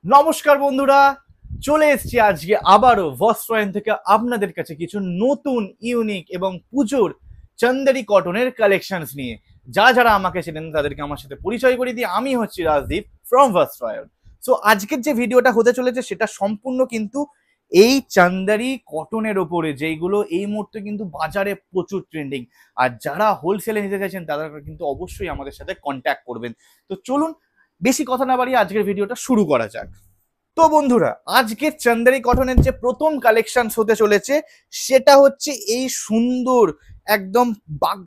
নমস্কার বন্ধুরা, চলে এসেছি আজকে আবারও বস্ত্রায়ন থেকে আপনাদের কাছে কিছু নতুন ইউনিক এবং পুজোর চন্দেরি কটনের কালেকশনস নিয়ে। যারা যারা আমাকে চেনেন তাদেরকে আমার সাথে পরিচয় করে দিই। আমি হচ্ছি রাজদীপ ফ্রম বস্ত্রায়ন। সো আজকের যে ভিডিওটা হতে চলেছে সেটা সম্পূর্ণ কিন্তু এই চান্দারি কটনের ওপরে, যেইগুলো এই মুহূর্তে কিন্তু বাজারে প্রচুর ট্রেন্ডিং। আর যারা হোলসেলে নিতে চাইছেন তারা কিন্তু অবশ্যই আমাদের সাথে কন্ট্যাক্ট করবেন। তো চলুন, বেশি কথা না বাড়িয়ে আজকের ভিডিওটা শুরু করা যাক। তো বন্ধুরা, আজকে চান্দেরি কটনের যে প্রথম কালেকশন হতে চলেছে সেটা হচ্ছে এই সুন্দর একদম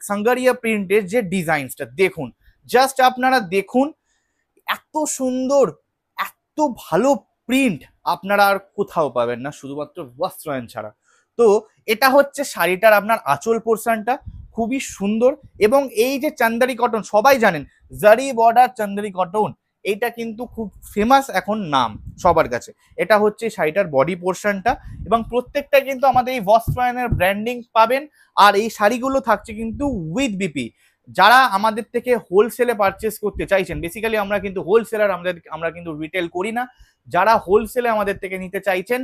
সাঙ্গারিয়া প্রিন্টের যে ডিজাইনসটা দেখুন। জাস্ট আপনারা দেখুন, এত সুন্দর, এত ভালো প্রিন্ট আপনারা আর কোথাও পাবেন না, শুধুমাত্র বস্ত্রায়ন ছাড়া। তো এটা হচ্ছে শাড়িটার আপনার আঁচল পোর্শনটা খুবই সুন্দর। এবং এই যে চান্দেরি কটন সবাই জানেন, জারি বর্ডার চান্দেরি কটন, এইটা কিন্তু খুব ফেমাস এখন নাম সবার কাছে। এটা হচ্ছে শাড়িটার বডি পোর্শনটা এবং প্রত্যেকটা কিন্তু আমাদের এই বস্ত্রায়নের ব্র্যান্ডিং পাবেন। আর এই শাড়িগুলো থাকছে কিন্তু উইথ বিপি। যারা আমাদের থেকে হোলসেলে পারচেস করতে চাইছেন, বেসিক্যালি আমরা কিন্তু হোলসেলার, আমরা কিন্তু রিটেল করি না। যারা হোলসেলে আমাদের থেকে নিতে চাইছেন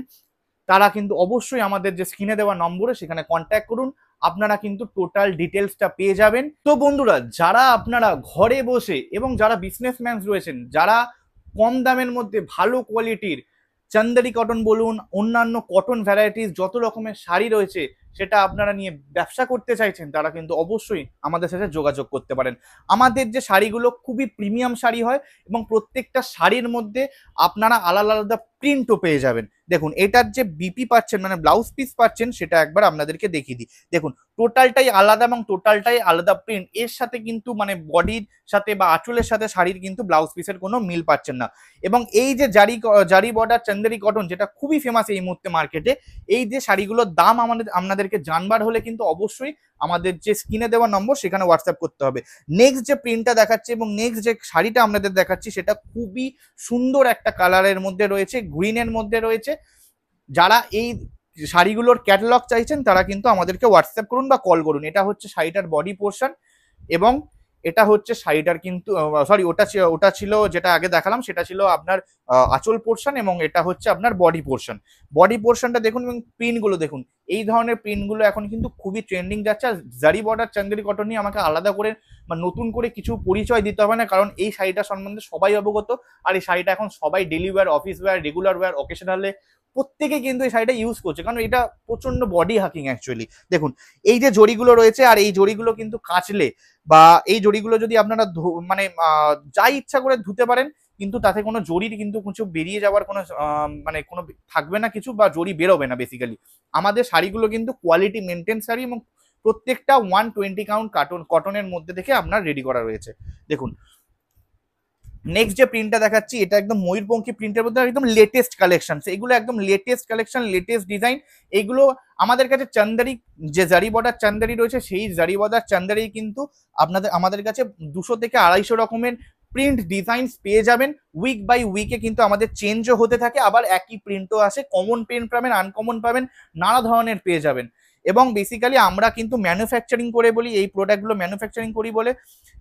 তারা কিন্তু অবশ্যই আমাদের যে স্ক্রিনে দেওয়া নম্বরে সেখানে কন্ট্যাক্ট করুন, আপনারা কিন্তু টোটাল ডিটেলসটা পেয়ে যাবেন। তো বন্ধুরা, যারা আপনারা ঘরে বসে এবং যারা বিজনেসম্যান রয়েছেন, যারা কম দামের মধ্যে ভালো কোয়ালিটির চান্দেরি কটন বলুন, অন্যান্য কটন ভ্যারাইটিস যত রকমের শাড়ি রয়েছে সেটা আপনারা নিয়ে ব্যবসা করতে চাইছেন, তারা কিন্তু অবশ্যই আমাদের সাথে যোগাযোগ করতে পারেন। আমাদের যে শাড়িগুলো খুবই প্রিমিয়াম শাড়ি হয় এবং প্রত্যেকটা শাড়ির মধ্যে আপনারা আলাদা আলাদা প্রিন্টও পেয়ে যাবেন। দেখুন, এটার যে বিপি পাচ্ছেন মানে ব্লাউজ পিস পাচ্ছেন, সেটা একবার আপনাদেরকে দেখিয়ে দিই। দেখুন, টোটালটাই আলাদা এবং টোটালটাই আলাদা প্রিন্ট। এর সাথে কিন্তু মানে বডির সাথে বা আঁচলের সাথে শাড়ির কিন্তু ব্লাউজ পিসের কোনো মিল পাচ্ছেন না। এবং এই যে জারি বর্ডার চান্দেরি কটন, যেটা খুবই ফেমাস এই মুহূর্তে মার্কেটে, এই যে শাড়িগুলোর দাম আপনাদেরকে জানবার হলে কিন্তু অবশ্যই আমাদের যে স্ক্রিনে দেওয়া নম্বর সেখানে হোয়াটসঅ্যাপ করতে হবে। নেক্সট যে প্রিন্টটা দেখাচ্ছি এবং নেক্সট যে শাড়িটা আপনাদের দেখাচ্ছি সেটা খুবই সুন্দর একটা কালারের মধ্যে রয়েছে, গ্রিনের মধ্যে রয়েছে। যারা এই শাড়িগুলোর ক্যাটালগ চাইছেন তারা কিন্তু আমাদেরকে হোয়াটসঅ্যাপ করুন বা কল করুন। এটা হচ্ছে শাড়িটার বডি পোর্শন এবং এটা হচ্ছে শাড়িটার কিন্তু সরি, ওটা ছিল যেটা আগে দেখালাম সেটা ছিল আপনার আঁচল পোর্শন এবং এটা হচ্ছে আপনার বডি পোর্শন। বডি পোর্শনটা দেখুন এবং প্রিন্টগুলো দেখুন। এই ধরনের প্রিন্টগুলো এখন কিন্তু খুবই ট্রেন্ডিং যাচ্ছে। আর জারি বর্ডার চান্দেরি কটন নিয়ে আমাকে আলাদা করে বা নতুন করে কিছু পরিচয় দিতে হবে না, কারণ এই শাড়িটা সম্বন্ধে সবাই অবগত। আর এই শাড়িটা এখন সবাই daily wear, office wear, regular wear, অকেশনালে প্রত্যেকে কিন্তু এই শাড়িটা ইউজ করছে, কারণ এটা প্রচন্ড বডি হাকিং অ্যাকচুয়ালি। দেখুন, এই যে জড়িগুলো রয়েছে, আর এই জড়িগুলো কিন্তু কাচলে বা এই জড়িগুলো যদি আপনারা মানে যা ইচ্ছা করে ধুতে পারেন, কিন্তু তাতে কোনো জড়ির কিন্তু কিছু বেরিয়ে যাওয়ার কোনো মানে কোনো থাকবে না কিছু, বা জড়ি বেরোবে না। বেসিক্যালি আমাদের শাড়িগুলো কিন্তু কোয়ালিটি মেনটেন শাড়ি এবং প্রত্যেকটা 120 কাউন্ট কটনের মধ্যে থেকে আপনার রেডি করা রয়েছে। দেখুন, নেক্সট যে প্রিন্টটা দেখাচ্ছি এটা একদম ময়ূরপঙ্খী প্রিন্টের মধ্যে একদম লেটেস্ট কালেকশন। এগুলো একদম লেটেস্ট কালেকশন, লেটেস্ট ডিজাইন। এগুলো আমাদের কাছে চান্দেরি যে জারি বর্ডার চান্দেরি রয়েছে, সেই জারি বর্ডার চান্দেরি কিন্তু আমাদের কাছে 200 থেকে 250 রকমের প্রিন্ট ডিজাইন পেয়ে যাবেন। উইক বাই উইকে কিন্তু আমাদের চেঞ্জও হতে থাকে, আবার একই প্রিন্টও আসে। কমন প্রিন্ট পাবেন, আনকমন পাবেন, নানা ধরনের পেয়ে যাবেন। এবং বেসিক্যালি আমরা কিন্তু ম্যানুফ্যাকচারিং করে বলি, এই প্রোডাক্টগুলো ম্যানুফ্যাকচারিং করি বলে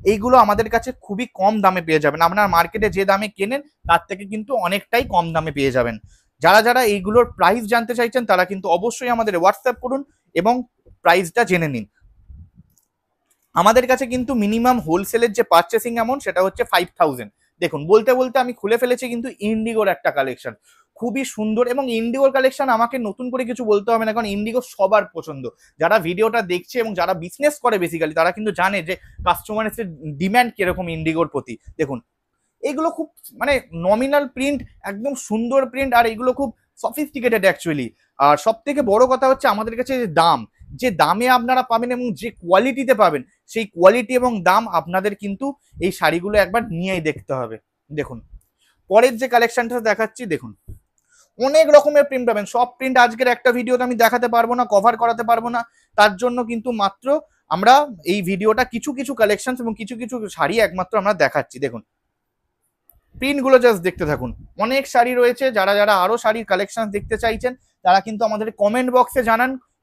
এইগুলো আমাদের কাছে খুবই কম দামে পেয়ে যাবেন। আপনার মার্কেটে যে দামে কেনেন তার থেকে কিন্তু অনেকটাই কম দামে পেয়ে যাবেন। যারা যারা এইগুলোর প্রাইস জানতে চাইছেন তারা কিন্তু অবশ্যই আমাদের হোয়াটসঅ্যাপ করুন এবং প্রাইসটা জেনে নিন। আমাদের কাছে কিন্তু মিনিমাম হোলসেলের যে পারচেসিং অ্যামাউন্ট সেটা হচ্ছে 5000। দেখুন, বলতে বলতে আমি খুলে ফেলেছি কিন্তু ইন্ডিগোর একটা কালেকশন, খুবই সুন্দর। এবং ইন্ডিগোর কালেকশন আমাকে নতুন করে কিছু বলতে হবে না, কারণ ইন্ডিগো সবার পছন্দ। যারা ভিডিওটা দেখছে এবং যারা বিজনেস করে বেসিক্যালি তারা কিন্তু জানে যে কাস্টমারের ডিম্যান্ড কিরকম ইন্ডিগোর প্রতি। দেখুন, এগুলো খুব মানে নমিনাল প্রিন্ট, একদম সুন্দর প্রিন্ট, আর এগুলো খুব সফিস্টিকেটেড অ্যাকচুয়ালি। আর সব থেকে বড় কথা হচ্ছে আমাদের কাছে যে দামে আপনারা পাবেন এবং যে কোয়ালিটিতে পাবেন, সেই কোয়ালিটি এবং দাম আপনাদের কিন্তু এই শাড়িগুলো একবার নিয়েই দেখতে হবে। দেখুন, পরের যে কালেকশনটা দেখাচ্ছি, দেখুন অনেক রকমের প্রিন্ট পাবেন। সব প্রিন্ট আজকের একটা ভিডিওতে আমি দেখাতে পারবো না, কভার করাতে পারবো না। তার জন্য কিন্তু মাত্র আমরা এই ভিডিওটা কিছু কিছু কালেকশন এবং কিছু কিছু শাড়ি একমাত্র আমরা দেখাচ্ছি। দেখুন, প্রিন্টগুলো জাস্ট দেখতে থাকুন। অনেক শাড়ি রয়েছে। যারা যারা আরো শাড়ির কালেকশন দেখতে চাইছেন তারা কিন্তু আমাদের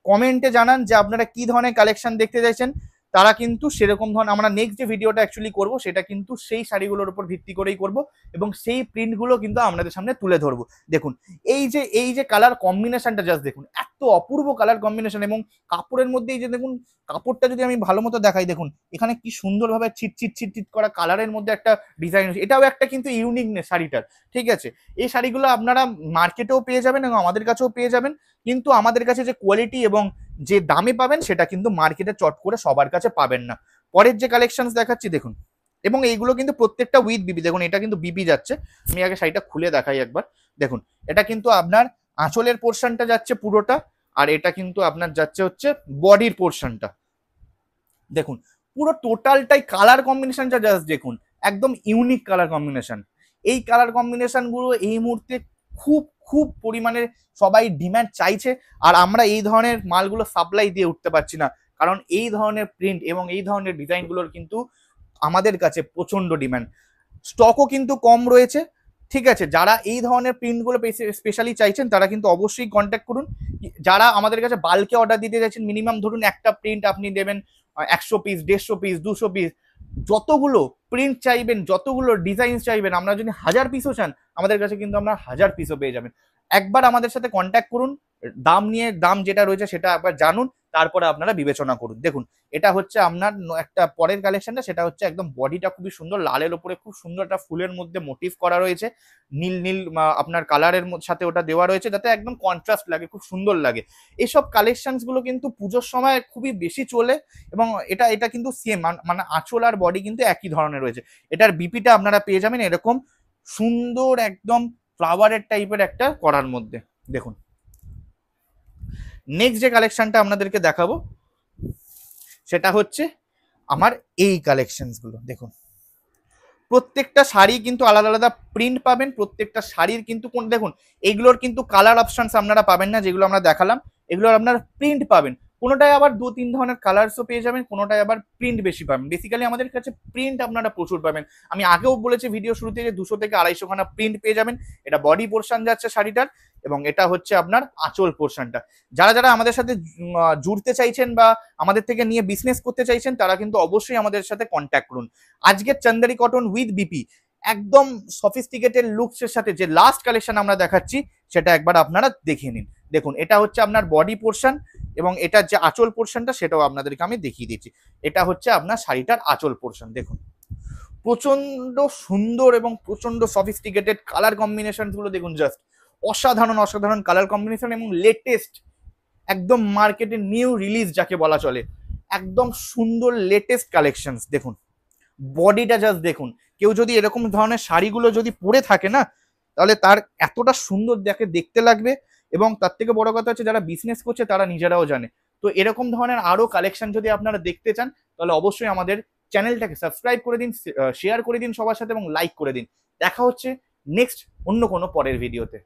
কমেন্টে জানান যে আপনারা কি ধরনের কালেকশন দেখতে চাইছেন। তারা কিন্তু সেরকম ধরনের, আমরা নেক্সট যে ভিডিওটা অ্যাকচুয়ালি করব সেটা কিন্তু সেই শাড়িগুলোর উপর ভিত্তি করেই করব এবং সেই প্রিন্টগুলো কিন্তু আপনাদের সামনে তুলে ধরবো। দেখুন এই যে কালার কম্বিনেশনটা জাস্ট দেখুন, এত অপূর্ব কালার কম্বিনেশন, এবং কাপড়ের মধ্যে এই যে দেখুন কাপড়টা যদি আমি ভালো মতো দেখাই, দেখুন এখানে কি সুন্দরভাবে ছিটছিট করা কালারের মধ্যে একটা ডিজাইন, এটাও একটা কিন্তু ইউনিকনেস শাড়িটার। ঠিক আছে, এই শাড়িগুলো আপনারা মার্কেটেও পেয়ে যাবেন এবং আমাদের কাছেও পেয়ে যাবেন, কিন্তু আমাদের কাছে যে কোয়ালিটি এবং যে দামে পাবেন সেটা কিন্তু মার্কেটে চট করে সবার কাছে পাবেন না। পরের যে কালেকশনস দেখাচ্ছি দেখুন, এবং এইগুলো কিন্তু প্রত্যেকটা উইথ বিবি। দেখুন এটা কিন্তু বিবি যাচ্ছে, আমি আগে শাড়িটা খুলে দেখাই একবার। দেখুন এটা কিন্তু আপনার আঁচলের পোর্শনটা যাচ্ছে পুরোটা, আর এটা কিন্তু আপনার যাচ্ছে হচ্ছে বডির পোর্শনটা। দেখুন পুরো টোটালটাই কালার কম্বিনেশনটা জাস্ট দেখুন, একদম ইউনিক কালার কম্বিনেশন। এই কালার কম্বিনেশন গুলো এই মুহূর্তে খুব খুব পরিমাণে সবাই ডিমান্ড চাইছে, আর আমরা এই ধরনের মালগুলো সাপ্লাই দিয়ে উঠতে পারছি না, কারণ এই ধরনের প্রিন্ট এবং এই ধরনের ডিজাইনগুলোর কিন্তু আমাদের কাছে প্রচন্ড ডিমান্ড। স্টকও কিন্তু কম রয়েছে। ঠিক আছে, যারা এই ধরনের প্রিন্টগুলো স্পেশালি চাইছেন তারা কিন্তু অবশ্যই কন্ট্যাক্ট করুন। যারা আমাদের কাছে বাল্কে অর্ডার দিতে চাইছেন, মিনিমাম ধরুন একটা প্রিন্ট আপনি দেবেন 100 পিস, 150 পিস, 200 পিস, যতগুলো প্রিন্ট চাইবেন, যতগুলো ডিজাইন চাইবেন, আমরা যদি 1000 পিসও চান আমাদের কাছে কিন্তু আমরা 1000 পিসও পেয়ে যাবেন। একবার আমাদের সাথে কন্ট্যাক্ট করুন, দাম যেটা রয়েছে সেটা একবার জানুন, তারপরে আপনারা বিবেচনা করুন। দেখুন এটা হচ্ছে আপনার একটা পরের কালেকশনটা, সেটা হচ্ছে একদম বডিটা খুবই সুন্দর, লালের ওপরে খুব সুন্দর একটা ফুলের মধ্যে মোটিভ করা রয়েছে, নীল নীল আপনার কালারের সাথে ওটা দেওয়া রয়েছে যাতে একদম কন্ট্রাস্ট লাগে, খুব সুন্দর লাগে। এইসব কালেকশনস গুলো কিন্তু পুজোর সময় খুবই বেশি চলে, এবং এটা এটা কিন্তু সেম, মানে আঁচল আর বডি কিন্তু একই ধরনের রয়েছে। এটার বিপিটা আপনারা পেয়ে যাবেন এরকম সুন্দর একদম ফ্লাওয়ারের টাইপের একটা করার মধ্যে। দেখুন নেক্সট যে কালেকশনটা আপনাদেরকে দেখাবো সেটা হচ্ছে আমার এই কালেকশনস গুলো। দেখুন প্রত্যেকটা শাড়ি কিন্তু আলাদা আলাদা প্রিন্ট পাবেন, প্রত্যেকটা শাড়ির কিন্তু কোন দেখুন এইগুলোর কিন্তু কালার অপশনস আপনারা পাবেন না, যেগুলো আমরা দেখালাম এগুলোর আপনারা প্রিন্ট পাবেন। কোনোটায় আবার 2-3 ধরনের কালার্সও পেয়ে যাবেন, কোনোটায় আবার প্রিন্ট বেশি পাবেন। বেসিক্যালি আমাদের কাছে প্রিন্ট আপনারা প্রচুর পাবেন। আমি আগেও বলেছি ভিডিও শুরুতে যে 200 থেকে 250 খানা প্রিন্ট পেয়ে যাবেন। এটা বডি পোর্শন যাচ্ছে শাড়িটার, এবং এটা হচ্ছে আপনার আঁচল পোর্শনটা। যারা যারা আমাদের সাথে জুড়তে চাইছেন বা আমাদের থেকে নিয়ে বিজনেস করতে চাইছেন তারা কিন্তু অবশ্যই আমাদের সাথে কন্ট্যাক্ট করুন। আজকের চান্দেরি কটন উইথ বিপি একদম সফিস্টিকেটেড লুকসের সাথে যে লাস্ট কালেকশন আমরা দেখাচ্ছি সেটা একবার আপনারা দেখে নিন। দেখুন এটা হচ্ছে আপনার বডি পোর্শন, এবং এটার যে আঁচল পোর্শনটা সেটাও আপনাদেরকে আমি দেখিয়ে দিচ্ছি। এটা হচ্ছে আপনার শাড়িটার আঁচল পোর্শন। দেখুন প্রচন্ড সুন্দর এবং প্রচন্ড সফিস্টিকেটেড কালার কম্বিনেশন গুলো দেখুন, জাস্ট অসাধারণ অসাধারণ কালার কম্বিনেশন, এবং লেটেস্ট একদম মার্কেটে নিউ রিলিজ যাকে বলা চলে, একদম সুন্দর লেটেস্ট কালেকশনস। দেখুন বডিটা জাস্ট দেখুন, কেউ যদি এরকম ধরনের শাড়িগুলো যদি পরে থাকে না তাহলে তার এতটা সুন্দর দেখতে লাগবে, এবং তার থেকে বড় কথা হচ্ছে যারা বিজনেস করছে তারা নিজেরাও জানে। তো এরকম ধরনের আরো কালেকশন যদি আপনারা দেখতে চান তাহলে অবশ্যই আমাদের চ্যানেলটাকে সাবস্ক্রাইব করে দিন, শেয়ার করে দিন সবার সাথে, এবং লাইক করে দিন। দেখা হচ্ছে নেক্সট অন্য কোনো পরের ভিডিওতে।